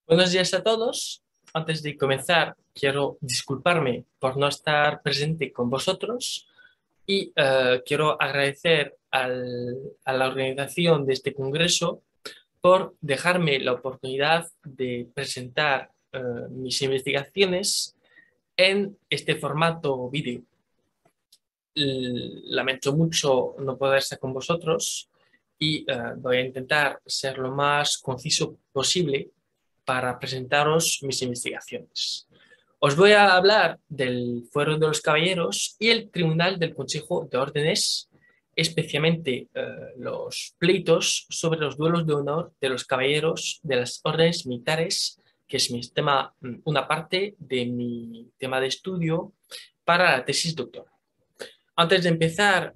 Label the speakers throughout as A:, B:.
A: Buenos días a todos. Antes de comenzar, quiero disculparme por no estar presente con vosotros y quiero agradecer a la organización de este congreso por dejarme la oportunidad de presentar mis investigaciones en este formato vídeo. Lamento mucho no poder estar con vosotros y voy a intentar ser lo más conciso posible para presentaros mis investigaciones. Os voy a hablar del Fuero de los Caballeros y el Tribunal del Consejo de Órdenes, especialmente los pleitos sobre los duelos de honor de los caballeros de las órdenes militares, que es una parte de mi tema de estudio para la tesis doctoral. Antes de empezar,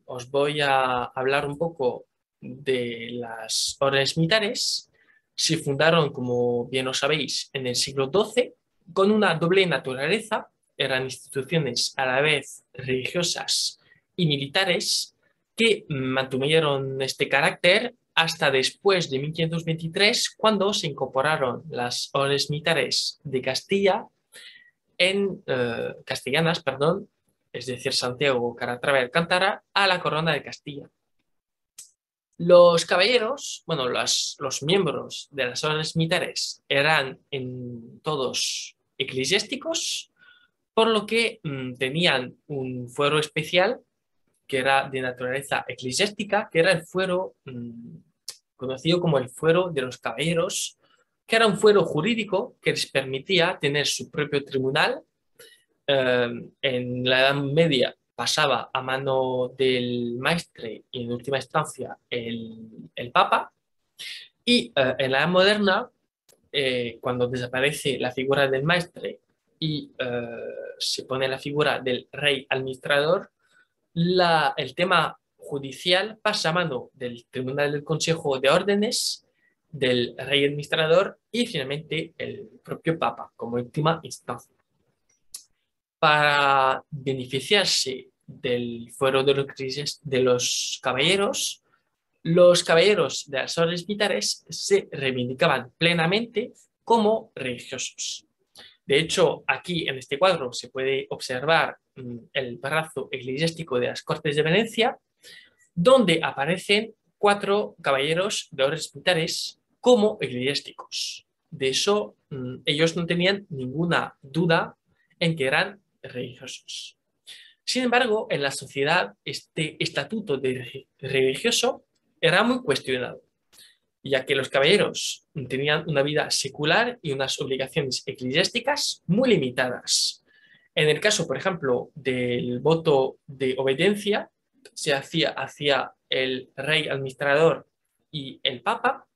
A: os voy a hablar un poco de las órdenes militares. Se fundaron, como bien lo sabéis, en el siglo XII con una doble naturaleza. Eran instituciones a la vez religiosas y militares que mantuvieron este carácter hasta después de 1523, cuando se incorporaron las órdenes militares de Castilla castellanas, perdón, es decir, Santiago, Calatrava y Alcántara, a la corona de Castilla. Los caballeros, bueno, los miembros de las órdenes militares eran todos eclesiásticos, por lo que tenían un fuero especial que era de naturaleza eclesiástica, que era el fuero conocido como el fuero de los caballeros, que era un fuero jurídico que les permitía tener su propio tribunal. En la Edad Media pasaba a mano del maestre y en última instancia el papa. Y en la Edad Moderna, cuando desaparece la figura del maestre y se pone la figura del rey administrador, el tema judicial pasa a mano del Tribunal del Consejo de Órdenes, del rey administrador y finalmente el propio papa como última instancia. Para beneficiarse del fuero de los caballeros de las órdenes militares se reivindicaban plenamente como religiosos. De hecho, aquí en este cuadro se puede observar el brazo eclesiástico de las Cortes de Venecia, donde aparecen 4 caballeros de órdenes militares como eclesiásticos. De eso, ellos no tenían ninguna duda en que eran religiosos. Sin embargo, en la sociedad este estatuto de religioso era muy cuestionado, ya que los caballeros tenían una vida secular y unas obligaciones eclesiásticas muy limitadas. En el caso, por ejemplo, del voto de obediencia, se hacía hacia el rey administrador y el papa.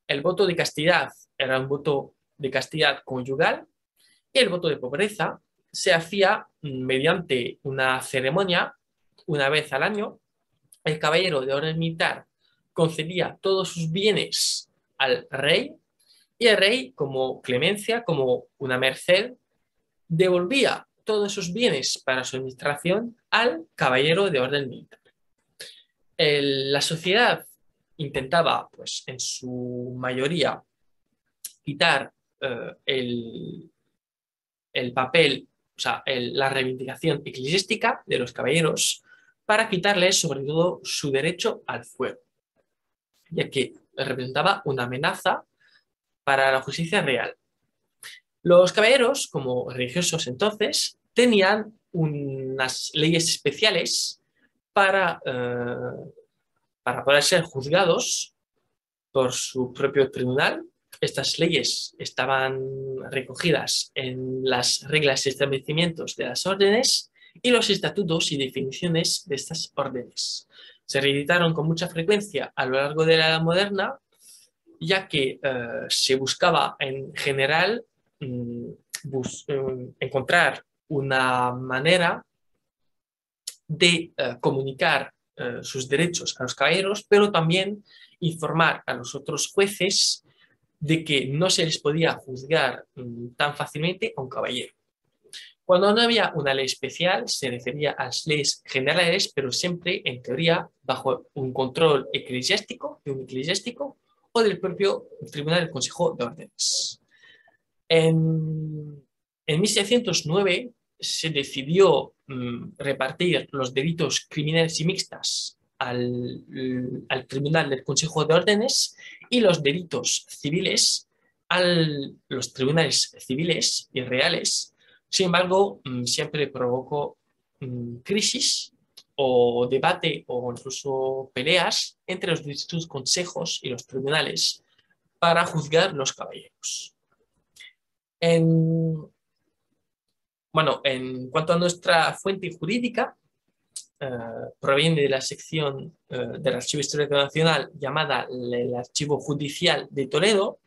A: El voto de castidad era un voto de castidad conyugal y el voto de pobreza se hacía mediante una ceremonia una vez al año. El caballero de orden militar concedía todos sus bienes al rey y el rey, como clemencia, como una merced, devolvía todos esos bienes para su administración al caballero de orden militar. La sociedad intentaba, pues, en su mayoría, quitar el papel, o sea, la reivindicación eclesiástica de los caballeros para quitarles sobre todo su derecho al fuero, ya que representaba una amenaza para la justicia real. Los caballeros, como religiosos entonces, tenían unas leyes especiales para poder ser juzgados por su propio tribunal. Estas leyes estaban recogidas en las reglas y establecimientos de las órdenes y los estatutos y definiciones de estas órdenes. Se reeditaron con mucha frecuencia a lo largo de la Edad Moderna, ya que se buscaba en general encontrar una manera de comunicar sus derechos a los caballeros, pero también informar a los otros jueces de que no se les podía juzgar tan fácilmente a un caballero. Cuando no había una ley especial, se refería a las leyes generales, pero siempre, en teoría, bajo un control eclesiástico, de un eclesiástico o del propio Tribunal del Consejo de Órdenes. En 1609 se decidió repartir los delitos criminales y mixtas al Tribunal del Consejo de Órdenes y los delitos civiles a los tribunales civiles y reales. Sin embargo, siempre provocó crisis o debate o incluso peleas entre los distintos consejos y los tribunales para juzgar los caballeros. En cuanto a nuestra fuente jurídica, proviene de la sección del Archivo Histórico Nacional llamada el Archivo Judicial de Toledo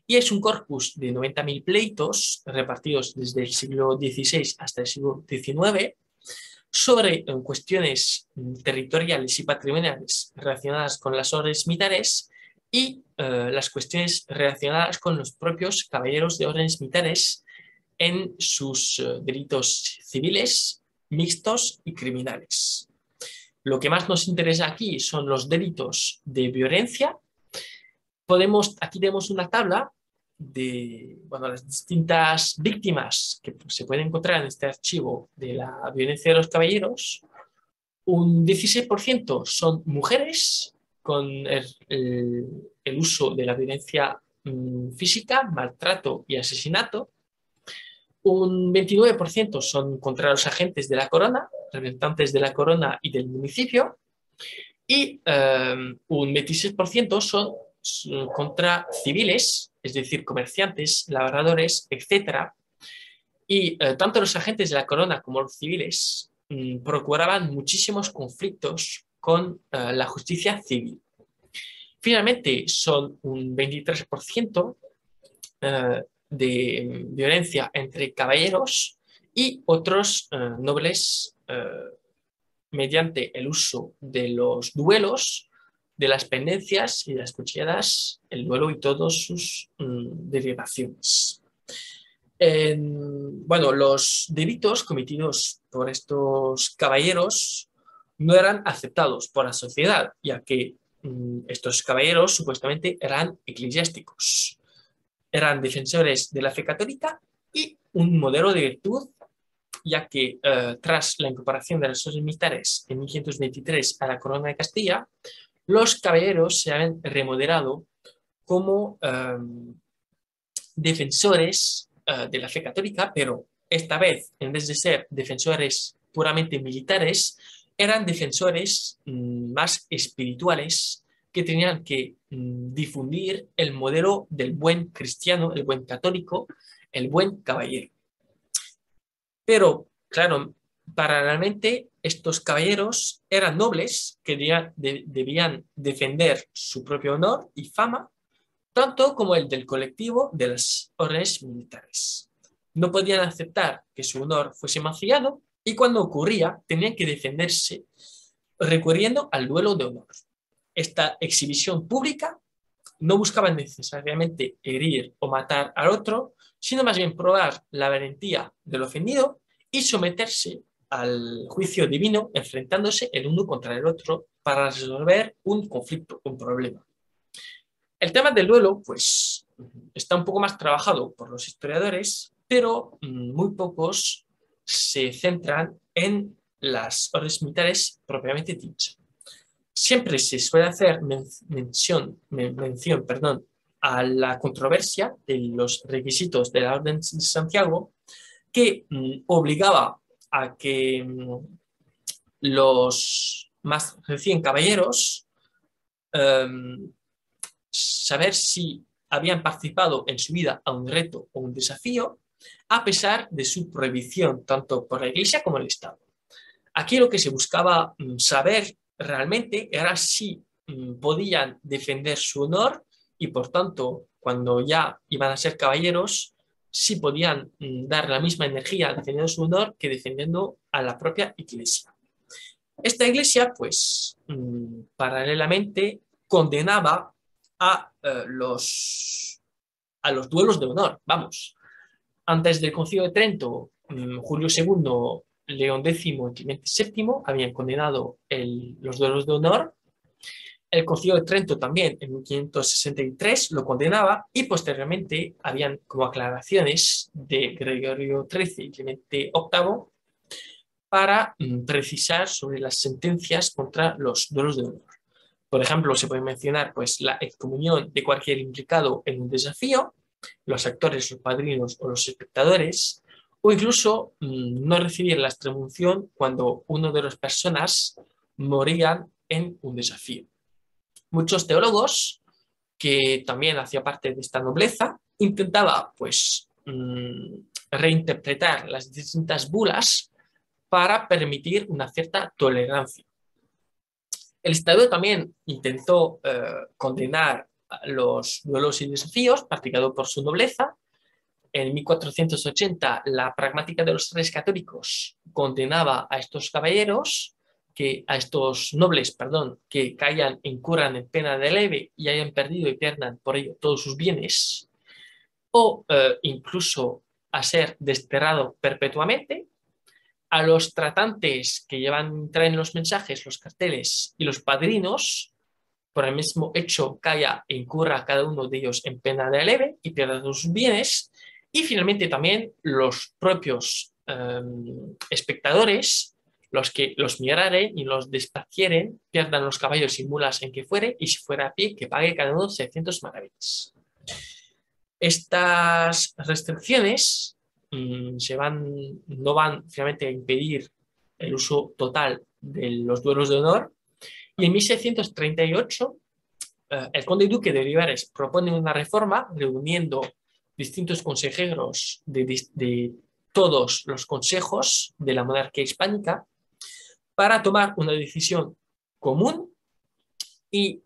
A: y es un corpus de 90.000 pleitos repartidos desde el siglo XVI hasta el siglo XIX sobre cuestiones territoriales y patrimoniales relacionadas con las órdenes militares y las cuestiones relacionadas con los propios caballeros de órdenes militares en sus delitos civiles, mixtos y criminales. Lo que más nos interesa aquí son los delitos de violencia. Aquí tenemos una tabla de las distintas víctimas que se pueden encontrar en este archivo de la violencia de los caballeros. Un 16% son mujeres con el uso de la violencia física, maltrato y asesinato. Un 29% son contra los agentes de la corona, representantes de la corona y del municipio, y un 26% son contra civiles, es decir, comerciantes, labradores, etc. Y tanto los agentes de la corona como los civiles procuraban muchísimos conflictos con la justicia civil. Finalmente, son un 23% de violencia entre caballeros y otros nobles mediante el uso de los duelos, de las pendencias y de las cuchilladas, el duelo y todas sus derivaciones. Los delitos cometidos por estos caballeros no eran aceptados por la sociedad, ya que estos caballeros supuestamente eran eclesiásticos. Eran defensores de la fe católica y un modelo de virtud, ya que tras la incorporación de las órdenes militares en 1523 a la corona de Castilla, los caballeros se han remodelado como defensores de la fe católica, pero esta vez, en vez de ser defensores puramente militares, eran defensores más espirituales que tenían que difundir el modelo del buen cristiano, el buen católico, el buen caballero. Pero, claro, paralelamente, estos caballeros eran nobles que debían defender su propio honor y fama, tanto como el del colectivo de las órdenes militares. No podían aceptar que su honor fuese mancillado y cuando ocurría tenían que defenderse recurriendo al duelo de honor. Esta exhibición pública no buscaba necesariamente herir o matar al otro, sino más bien probar la valentía del ofendido y someterse al juicio divino enfrentándose el uno contra el otro para resolver un conflicto, un problema. El tema del duelo, pues, está un poco más trabajado por los historiadores, pero muy pocos se centran en las órdenes militares propiamente dichas. Siempre se suele hacer mención a la controversia de los requisitos de la Orden de Santiago, que obligaba a que los más recién caballeros saber si habían participado en su vida a un reto o un desafío, a pesar de su prohibición tanto por la Iglesia como el Estado. Aquí lo que se buscaba saber realmente era si podían defender su honor y por tanto cuando ya iban a ser caballeros si podían dar la misma energía defendiendo su honor que defendiendo a la propia Iglesia. Esta Iglesia pues paralelamente condenaba a los duelos de honor. Vamos, antes del Concilio de Trento, Julio II, León X y Clemente VII habían condenado los duelos de honor El Concilio de Trento también en 1563 lo condenaba y posteriormente habían como aclaraciones de Gregorio XIII y Clemente VIII para precisar sobre las sentencias contra los duelos de honor. Por ejemplo, se puede mencionar pues, la excomunión de cualquier implicado en un desafío, los actores, los padrinos o los espectadores, o incluso no recibir la extremunción cuando uno de las personas morían en un desafío. Muchos teólogos, que también hacía parte de esta nobleza, intentaba pues, reinterpretar las distintas bulas para permitir una cierta tolerancia. El Estado también intentó condenar los duelos y desafíos practicados por su nobleza. En 1480, la pragmática de los Reyes Católicos condenaba a estos caballeros, a estos nobles, perdón, que caigan, incurran en pena de leve y hayan perdido y pierdan por ello todos sus bienes, o incluso a ser desterrado perpetuamente. A los tratantes que traen los mensajes, los carteles y los padrinos, por el mismo hecho caiga e incurra cada uno de ellos en pena de leve y pierda sus bienes. Y finalmente también los propios espectadores, los que los miraren y los desplacieren, pierdan los caballos y mulas en que fuere, y si fuera a pie, que pague cada uno 600 maravedís. Estas restricciones no van finalmente a impedir el uso total de los duelos de honor, y en 1638 el conde duque de Olivares propone una reforma reuniendo distintos consejeros de todos los consejos de la monarquía hispánica para tomar una decisión común y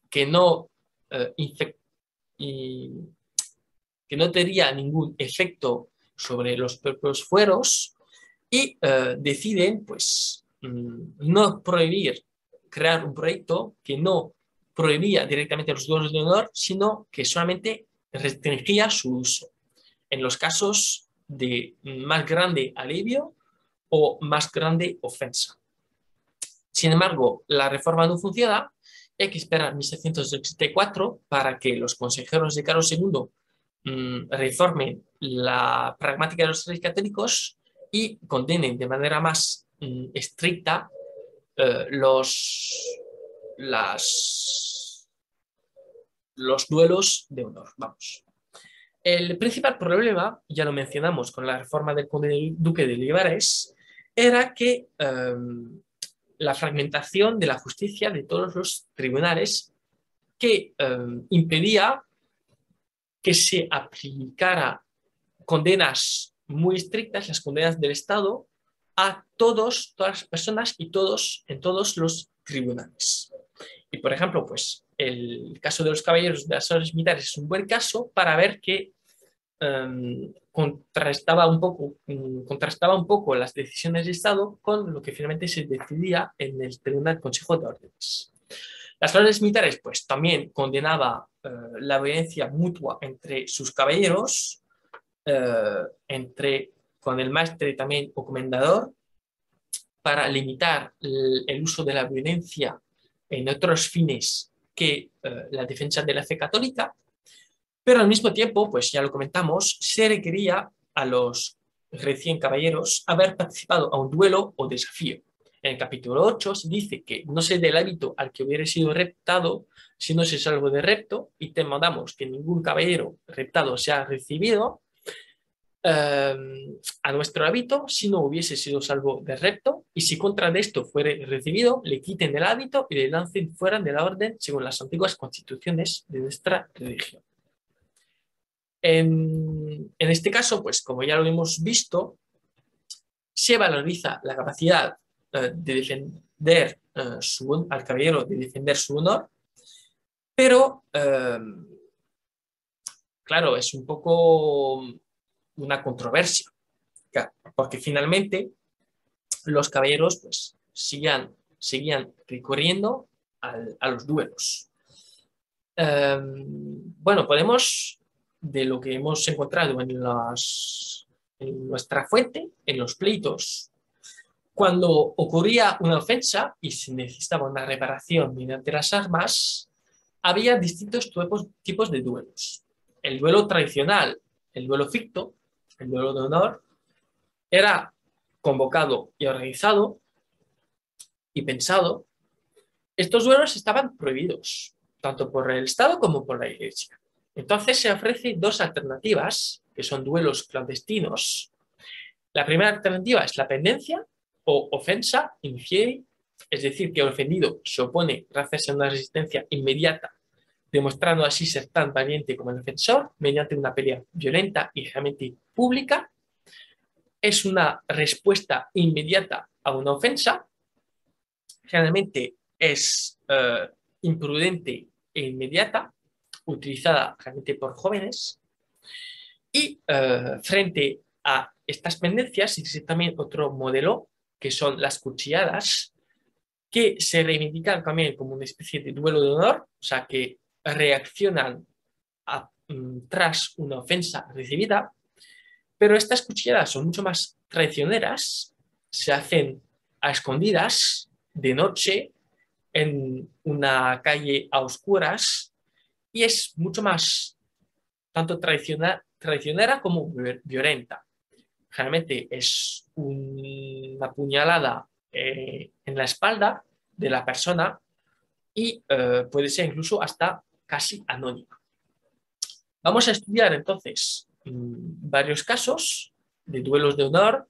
A: que no tendría ningún efecto sobre los propios fueros, y deciden pues no prohibir crear un proyecto que no prohibía directamente los duelos de honor, sino que solamente restringía su uso en los casos de más grande alivio o más grande ofensa. Sin embargo, la reforma no funciona y hay que esperar 1784 para que los consejeros de Carlos II reformen la pragmática de los Reyes Católicos y condenen de manera más estricta los duelos de honor. Vamos. El principal problema, ya lo mencionamos con la reforma del conde duque de Olivares, era que la fragmentación de la justicia de todos los tribunales, que impedía que se aplicara condenas muy estrictas, las condenas del Estado, a todas las personas y en todos los tribunales. Y, por ejemplo, pues el caso de los caballeros de las órdenes militares es un buen caso para ver que contrastaba un poco las decisiones de Estado con lo que finalmente se decidía en el Tribunal Consejo de Órdenes. Las órdenes militares pues también condenaba la violencia mutua entre sus caballeros, con el maestre también o comendador, para limitar el uso de la violencia en otros fines que la defensa de la fe católica. Pero al mismo tiempo, pues ya lo comentamos, se requería a los recién caballeros haber participado a un duelo o desafío. En el capítulo 8 se dice que no se dé el hábito al que hubiera sido reptado si no se salvó de repto, y te mandamos que ningún caballero reptado sea recibido a nuestro hábito si no hubiese sido salvo de repto, y si contra de esto fuere recibido, le quiten el hábito y le lancen fuera de la orden según las antiguas constituciones de nuestra religión. En este caso, pues como ya lo hemos visto, se valoriza la capacidad de defender al caballero, de defender su honor, pero claro, es un poco una controversia, porque finalmente los caballeros pues seguían recurriendo a los duelos. Bueno, podemos, de lo que hemos encontrado en nuestra fuente, en los pleitos, Cuando ocurría una ofensa y se necesitaba una reparación mediante las armas, había distintos tipos de duelos. El duelo tradicional, el duelo ficto, el duelo de honor, era convocado y organizado y pensado. Estos duelos estaban prohibidos, tanto por el Estado como por la Iglesia. Entonces se ofrecen dos alternativas, que son duelos clandestinos. La primera alternativa es la pendencia o ofensa in fieri, es decir, que el ofendido se opone gracias a una resistencia inmediata, demostrando así ser tan valiente como el defensor mediante una pelea violenta y realmente pública. Es una respuesta inmediata a una ofensa. Generalmente es imprudente e inmediata, utilizada realmente por jóvenes. Y frente a estas pendencias existe también otro modelo, que son las cuchilladas, que se reivindican también como una especie de duelo de honor, o sea, que reaccionan tras una ofensa recibida, pero estas cuchilladas son mucho más traicioneras, se hacen a escondidas, de noche, en una calle a oscuras, y es mucho más tanto traicionera como violenta. Generalmente es una puñalada en la espalda de la persona y puede ser incluso hasta casi anónima. Vamos a estudiar entonces varios casos de duelos de honor,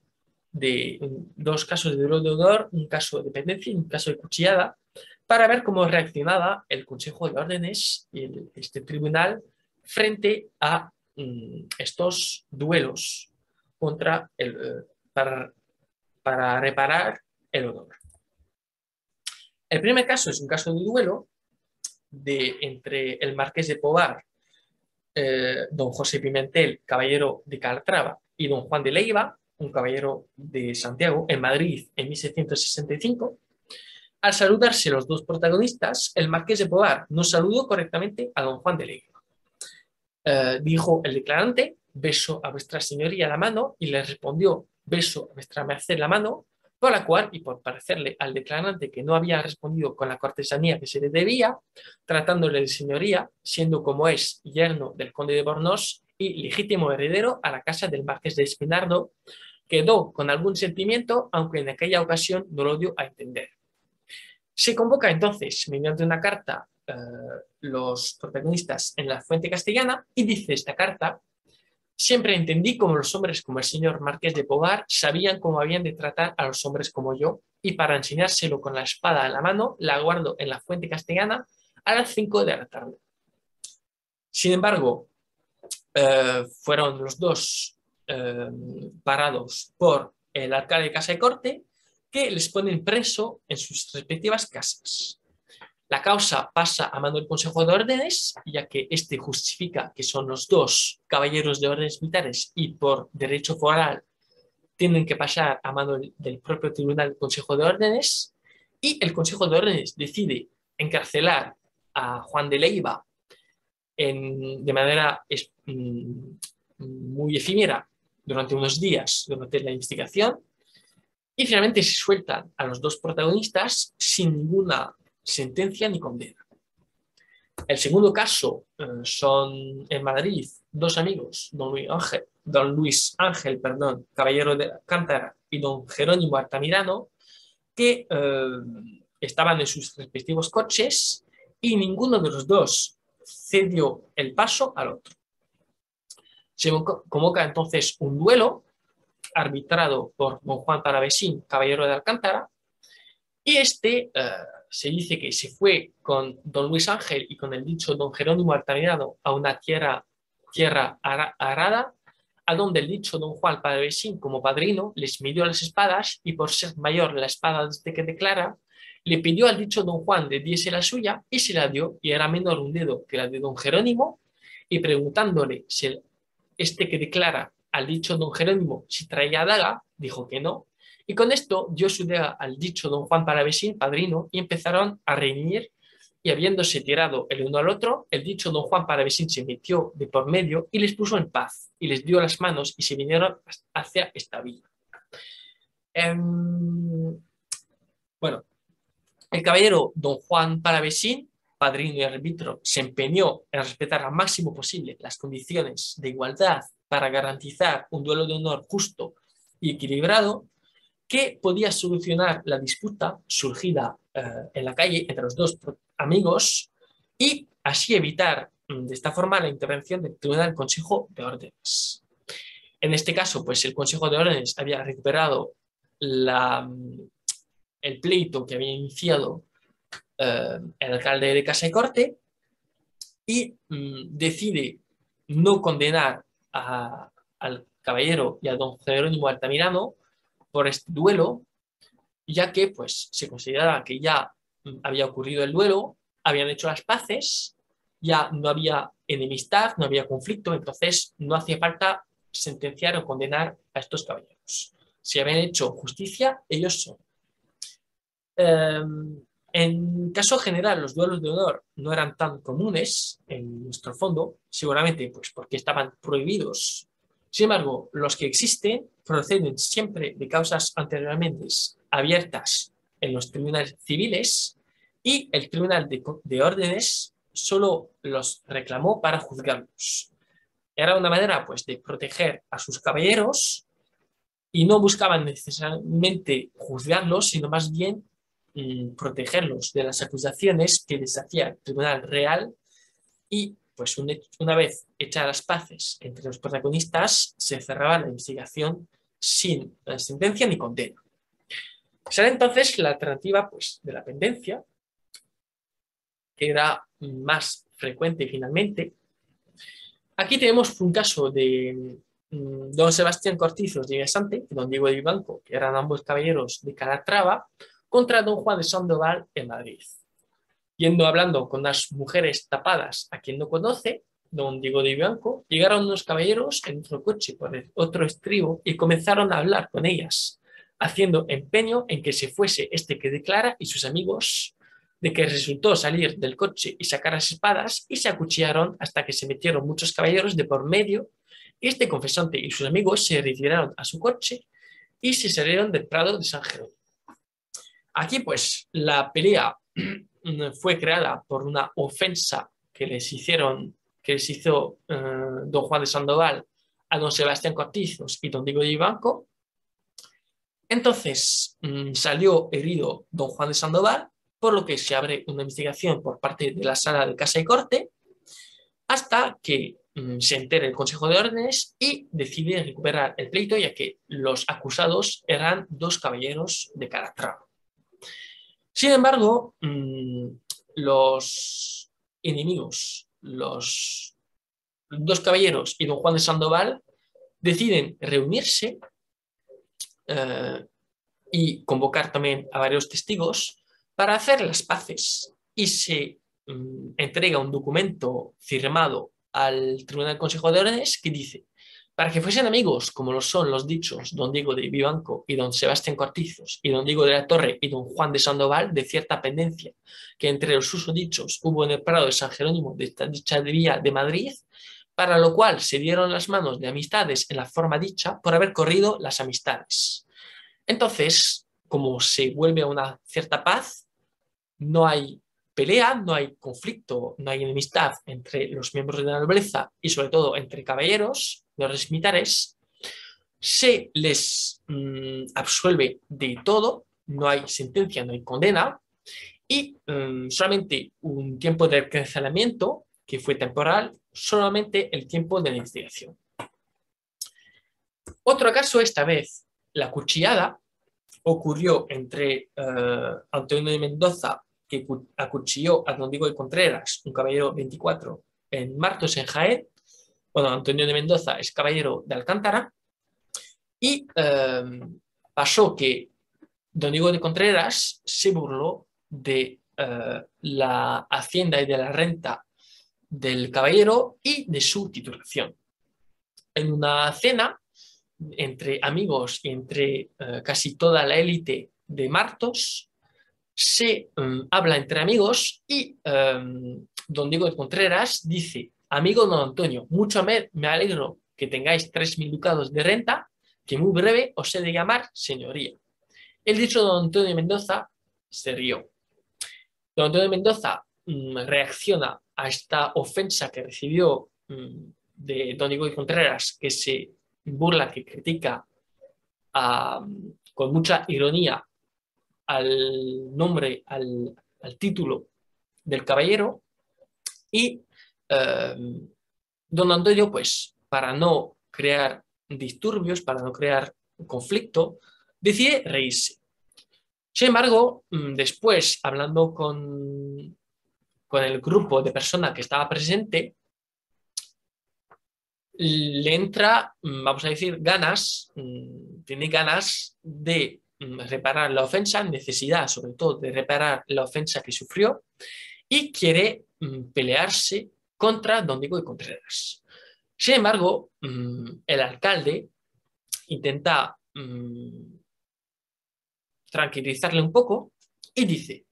A: dos casos de duelo de honor, un caso de pendencia y un caso de cuchillada, para ver cómo reaccionaba el Consejo de Órdenes y este tribunal frente a estos duelos para reparar el honor. El primer caso es un caso de duelo entre el marqués de Pobar, don José Pimentel, caballero de Calatrava, y don Juan de Leiva, un caballero de Santiago, en Madrid en 1765. Al saludarse los dos protagonistas, el marqués de Pobar no saludó correctamente a don Juan de Leiva. Dijo el declarante: beso a vuestra señoría la mano, y le respondió: beso a vuestra merced la mano, por la cual, y por parecerle al declarante que no había respondido con la cortesanía que se le debía, tratándole de señoría, siendo como es yerno del conde de Bornos y legítimo heredero a la casa del marqués de Espinardo, quedó con algún sentimiento, aunque en aquella ocasión no lo dio a entender. Se convoca entonces, mediante una carta, los protagonistas en la fuente castellana, y dice esta carta: siempre entendí como los hombres como el señor marqués de Pobar sabían cómo habían de tratar a los hombres como yo, y para enseñárselo con la espada en la mano, la guardo en la fuente castellana a las 5 de la tarde. Sin embargo, fueron los dos parados por el alcalde de Casa de Corte, que les ponen preso en sus respectivas casas. La causa pasa a mano del Consejo de Órdenes, ya que este justifica que son los dos caballeros de órdenes militares y por derecho foral tienen que pasar a mano del propio tribunal del Consejo de Órdenes, y el Consejo de Órdenes decide encarcelar a Juan de Leiva de manera muy efímera durante unos días durante la investigación, y finalmente se sueltan a los dos protagonistas sin ninguna sentencia ni condena. El segundo caso son en Madrid dos amigos, don Luis Ángel, caballero de Alcántara, y don Jerónimo Altamirano, que estaban en sus respectivos coches y ninguno de los dos cedió el paso al otro. Se convoca entonces un duelo arbitrado por don Juan Paravesín, caballero de Alcántara, y se dice que se fue con don Luis Ángel y con el dicho don Jerónimo Altamirano a una tierra arada, a donde el dicho don Juan Paravesín, como padrino, les midió las espadas, y por ser mayor la espada desde que declara, le pidió al dicho don Juan le diese la suya, y se la dio, y era menor un dedo que la de don Jerónimo, y preguntándole si este que declara al dicho don Jerónimo si traía daga, dijo que no, y con esto dio su daga al dicho don Juan Paravesín, padrino, y empezaron a reñir, y habiéndose tirado el uno al otro, el dicho don Juan Paravesín se metió de por medio y les puso en paz, y les dio las manos, y se vinieron hacia esta villa. Bueno, el caballero don Juan Palavecín, padrino y árbitro, se empeñó en respetar al máximo posible las condiciones de igualdad para garantizar un duelo de honor justo y equilibrado que podía solucionar la disputa surgida en la calle entre los dos amigos y así evitar de esta forma la intervención del Tribunal del Consejo de Órdenes. En este caso, pues el Consejo de Órdenes había recuperado el pleito que había iniciado el alcalde de Casa y Corte y decide no condenar al caballero y a don Jerónimo Altamirano por este duelo, ya que pues, se consideraba que ya había ocurrido el duelo, habían hecho las paces, ya no había enemistad, no había conflicto, entonces no hacía falta sentenciar o condenar a estos caballeros. Si habían hecho justicia, ellos son. En caso general, los duelos de honor no eran tan comunes en nuestro fondo, seguramente pues porque estaban prohibidos. Sin embargo, los que existen proceden siempre de causas anteriormente abiertas en los tribunales civiles y el Tribunal de Órdenes solo los reclamó para juzgarlos. Era una manera pues, de proteger a sus caballeros y no buscaban necesariamente juzgarlos, sino más bien protegerlos de las acusaciones que les hacía el Tribunal Real y pues una vez hechas las paces entre los protagonistas se cerraba la investigación sin sentencia ni condena. Será entonces la alternativa pues, de la pendencia, que era más frecuente finalmente. Aquí tenemos un caso de don Sebastián Cortizos de Villasante y don Diego de Vivanco, que eran ambos caballeros de Calatrava, contra don Juan de Sandoval en Madrid. Yendo hablando con las mujeres tapadas a quien no conoce, don Diego de Vivanco, llegaron unos caballeros en otro coche por el otro estribo y comenzaron a hablar con ellas, haciendo empeño en que se fuese este que declara y sus amigos, de que resultó salir del coche y sacar las espadas y se acuchillaron hasta que se metieron muchos caballeros de por medio y este confesante y sus amigos se retiraron a su coche y se salieron del Prado de San Jerónimo. Aquí pues la pelea fue creada por una ofensa que les hizo don Juan de Sandoval a don Sebastián Cortizos y don Diego de Vivanco. Entonces salió herido don Juan de Sandoval, por lo que se abre una investigación por parte de la Sala de Casa y Corte, hasta que se entere el Consejo de Órdenes y decide recuperar el pleito, ya que los acusados eran dos caballeros de Calatrava. Sin embargo, los enemigos, los dos caballeros y don Juan de Sandoval, deciden reunirse y convocar también a varios testigos para hacer las paces y se entrega un documento firmado al Tribunal del Consejo de Órdenes que dice: para que fuesen amigos, como lo son los dichos don Diego de Vivanco y don Sebastián Cortizos y don Diego de la Torre y don Juan de Sandoval, de cierta pendencia que entre los susodichos hubo en el Prado de San Jerónimo de esta dicha vía de Madrid, para lo cual se dieron las manos de amistades en la forma dicha por haber corrido las amistades. Entonces, como se vuelve a una cierta paz, no hay pelea, no hay conflicto, no hay enemistad entre los miembros de la nobleza y sobre todo entre caballeros, los militares, se les absuelve de todo, no hay sentencia, no hay condena y solamente un tiempo de encarcelamiento que fue temporal, solamente el tiempo de la investigación. Otro caso, esta vez la cuchillada, ocurrió entre Antonio de Mendoza, que acuchilló a don Diego de Contreras, un caballero 24, en Martos, en Jaén. Bueno, Antonio de Mendoza es caballero de Alcántara. Y pasó que don Diego de Contreras se burló de la hacienda y de la renta del caballero y de su titulación. En una cena entre amigos y entre casi toda la élite de Martos, se habla entre amigos y don Diego de Contreras dice: amigo don Antonio, mucho me alegro que tengáis 3.000 ducados de renta, que muy breve os he de llamar señoría. el dicho de don Antonio de Mendoza se rió. Don Antonio de Mendoza reacciona a esta ofensa que recibió de don Diego de Contreras, que se burla, que critica con mucha ironía al nombre, al título del caballero, y don Antonio, pues, para no crear disturbios, para no crear conflicto, decide reírse. Sin embargo, después, hablando con el grupo de personas que estaba presente, le entra, vamos a decir, ganas, tiene ganas de reparar la ofensa, necesidad sobre todo de reparar la ofensa que sufrió, y quiere pelearse contra don Diego de Contreras. Sin embargo, el alcalde intenta tranquilizarle un poco y dice: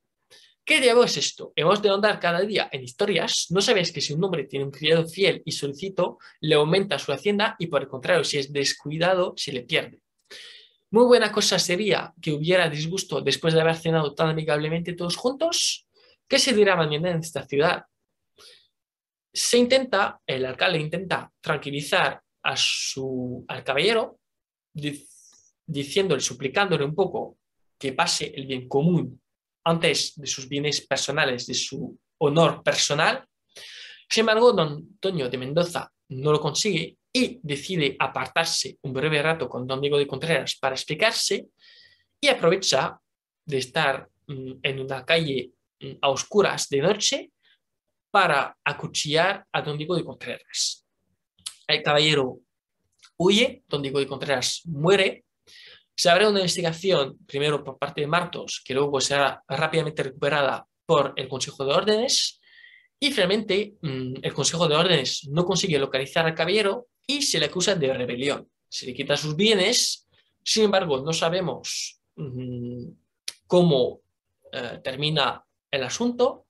A: ¿qué diablo es esto? Hemos de andar cada día en historias. ¿No sabéis que si un hombre tiene un criado fiel y solicito, le aumenta su hacienda, y por el contrario, si es descuidado, se le pierde? Muy buena cosa sería que hubiera disgusto después de haber cenado tan amigablemente todos juntos. ¿Qué se dirá mañana en esta ciudad? El alcalde intenta tranquilizar al caballero, diciéndole, suplicándole un poco que pase el bien común antes de sus bienes personales, de su honor personal. Sin embargo, don Antonio de Mendoza no lo consigue y decide apartarse un breve rato con don Diego de Contreras para explicarse, y aprovecha de estar en una calle a oscuras de noche para acuchillar a don Diego de Contreras. El caballero huye, don Diego de Contreras muere. Se abre una investigación, primero por parte de Martos, que luego será rápidamente recuperada por el Consejo de Órdenes, y finalmente el Consejo de Órdenes no consigue localizar al caballero y se le acusa de rebelión. Se le quita sus bienes. Sin embargo, no sabemos cómo termina el asunto,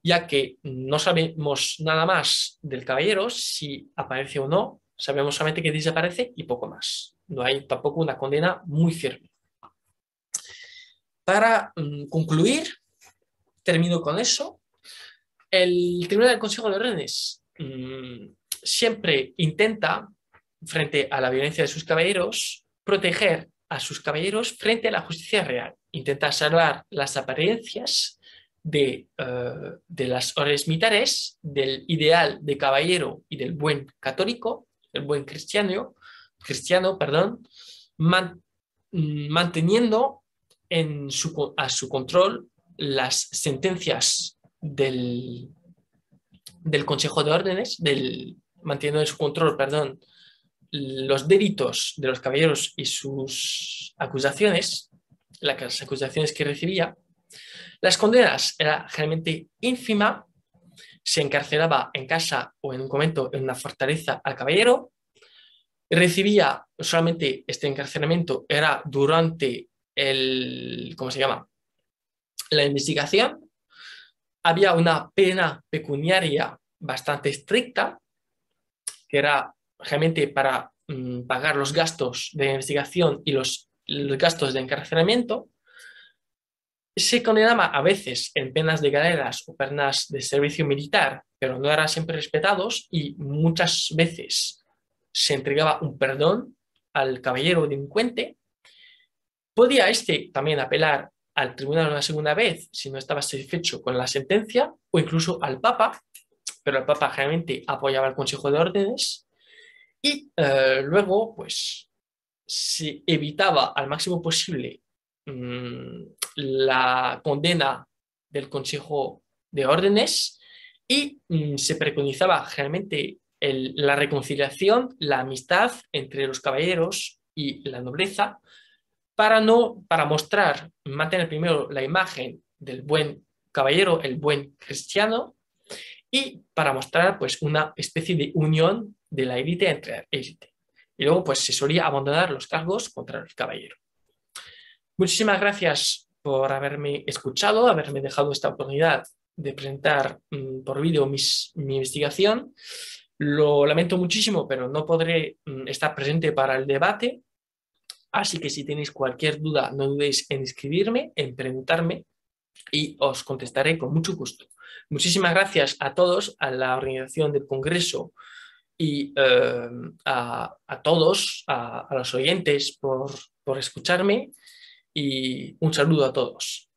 A: ya que no sabemos nada más del caballero, si aparece o no. Sabemos solamente que desaparece y poco más. No hay tampoco una condena muy firme. Para concluir, termino con eso. El Tribunal del Consejo de Órdenes siempre intenta, frente a la violencia de sus caballeros, proteger a sus caballeros frente a la justicia real. Intenta salvar las apariencias de las órdenes militares, del ideal de caballero y del buen católico, el buen cristiano, manteniendo a su control las sentencias del Consejo de Órdenes, manteniendo en su control, perdón, los delitos de los caballeros y sus acusaciones, las acusaciones que recibía. Las condenas eran generalmente ínfima, se encarcelaba en casa o en un convento, en una fortaleza, al caballero. Recibía solamente este encarcelamiento era durante ¿cómo se llama? La investigación. Había una pena pecuniaria bastante estricta, que era realmente para pagar los gastos de investigación y los gastos de encarcelamiento. Se condenaba a veces en penas de galeras o penas de servicio militar, pero no eran siempre respetados, y muchas veces se entregaba un perdón al caballero delincuente. Podía también apelar al tribunal una segunda vez si no estaba satisfecho con la sentencia, o incluso al Papa, pero el Papa generalmente apoyaba al Consejo de Órdenes, y luego pues se evitaba al máximo posible la condena del Consejo de Órdenes, y se preconizaba generalmente la reconciliación, la amistad entre los caballeros y la nobleza, para mostrar, mantener primero la imagen del buen caballero, el buen cristiano, y para mostrar pues una especie de unión de la élite entre la élite. Y luego pues se solía abandonar los cargos contra el caballero. Muchísimas gracias por haberme escuchado, haberme dejado esta oportunidad de presentar por vídeo mi investigación. Lo lamento muchísimo, pero no podré estar presente para el debate. Así que si tenéis cualquier duda, no dudéis en escribirme, en preguntarme y os contestaré con mucho gusto. Muchísimas gracias a todos, a la organización del Congreso y a todos, a los oyentes por escucharme y un saludo a todos.